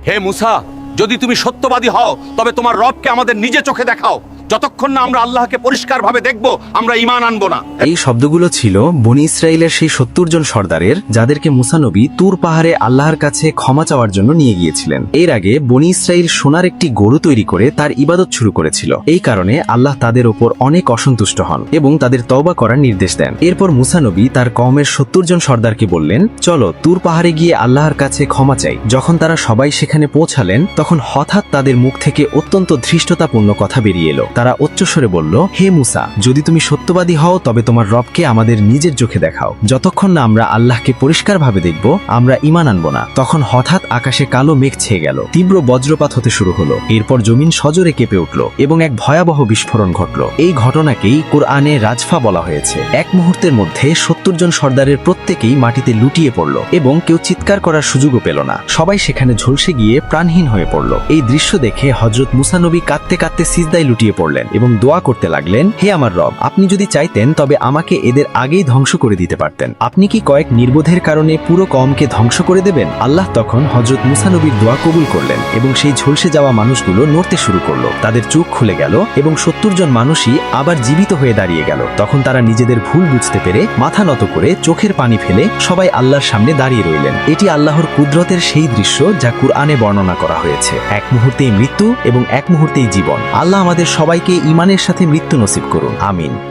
হে মুসা, যদি তুমি সত্যবাদী হও তবে তোমার রবকে আমাদের নিজে চোখে দেখাও। যতক্ষণ না আমরা আল্লাহকে পরিষ্কারভাবে দেখব, আমরা ঈমান আনবো না। এই শব্দগুলো ছিল বনি ইসরায়েলের সেই ৭০ জন সর্দারের, যাদেরকে মুসা নবী তুর পাহাড়ে আল্লাহর কাছে ক্ষমা চাওয়ার জন্য নিয়ে গিয়েছিলেন। এর আগে বনি ইসরায়েল সোনার একটি গরু তৈরি করে তার ইবাদত শুরু করেছিল। এই কারণে আল্লাহ তাদের ওপর অনেক অসন্তুষ্ট হন এবং তাদের তওবা করার নির্দেশ দেন। এরপর মুসা নবী তার কওমের ৭০ জন সর্দারকে বললেন, চলো তুর পাহাড়ে গিয়ে আল্লাহর কাছে ক্ষমা চাই। যখন তারা সবাই সেখানে পৌঁছালেন, তখন হঠাৎ তাদের মুখ থেকে অত্যন্ত ধৃষ্টতাপূর্ণ কথা বেরিয়ে এলো। তারা উচ্চস্বরে বলল, হে মুসা, যদি তুমি সত্যবাদী হও তবে তোমার রবকে আমাদের নিজের চোখে দেখাও। যতক্ষণ না আমরা আল্লাহকে পরিষ্কারভাবে দেখব, আমরা ঈমান আনবো না। তখন হঠাৎ আকাশে কালো মেঘ ছেয়ে গেল, তীব্র বজ্রপাত হতে শুরু হলো। এরপর জমিন সজোরে কেঁপে উঠল এবং এক ভয়াবহ বিস্ফোরণ ঘটল। এই ঘটনাকেই কোরআনে রাজফা বলা হয়েছে। এক মুহূর্তের মধ্যে ৭০ জন সর্দারের প্রত্যেকেই মাটিতে লুটিয়ে পড়ল এবং কেউ চিৎকার করার সুযোগও পেল না। সবাই সেখানে ঝলসে গিয়ে প্রাণহীন হয়ে পড়ল। এই দৃশ্য দেখে হযরত মুসা নবী কাঁদতে কাঁদতে সিজদায় লুটিয়ে পড়লেন এবং দোয়া করতে লাগলেন, হে আমার রব, আপনি যদি চাইতেন তবে আমাকে এদের আগেই ধ্বংস করে দিতে পারতেন। আপনি কি কয়েক নির্বোধের কারণে পুরো কওমকে ধ্বংস করে দেবেন? আল্লাহ তখন হযরত মুসা নবীর দোয়া কবুল করলেন এবং সেই ঝলসে যাওয়া মানুষগুলো নড়তে শুরু করলো। তাদের চোখ খুলে গেল এবং ৭০ জন মানুষই আবার জীবিত হয়ে দাঁড়িয়ে গেল। তখন তারা নিজেদের ভুল বুঝতে পেরে মাথা নত করে চোখের পানি ফেলে সবাই আল্লাহর সামনে দাঁড়িয়ে রইলেন। এটি আল্লাহর কুদরতের সেই দৃশ্য যা কুরআনে বর্ণনা করা হয়েছে। এক মুহূর্তেই মৃত্যু এবং এক মুহূর্তেই জীবন। আল্লাহ আমাদের সবাইকে ঈমানের সাথে মৃত্যু নসিব করুন, আমিন।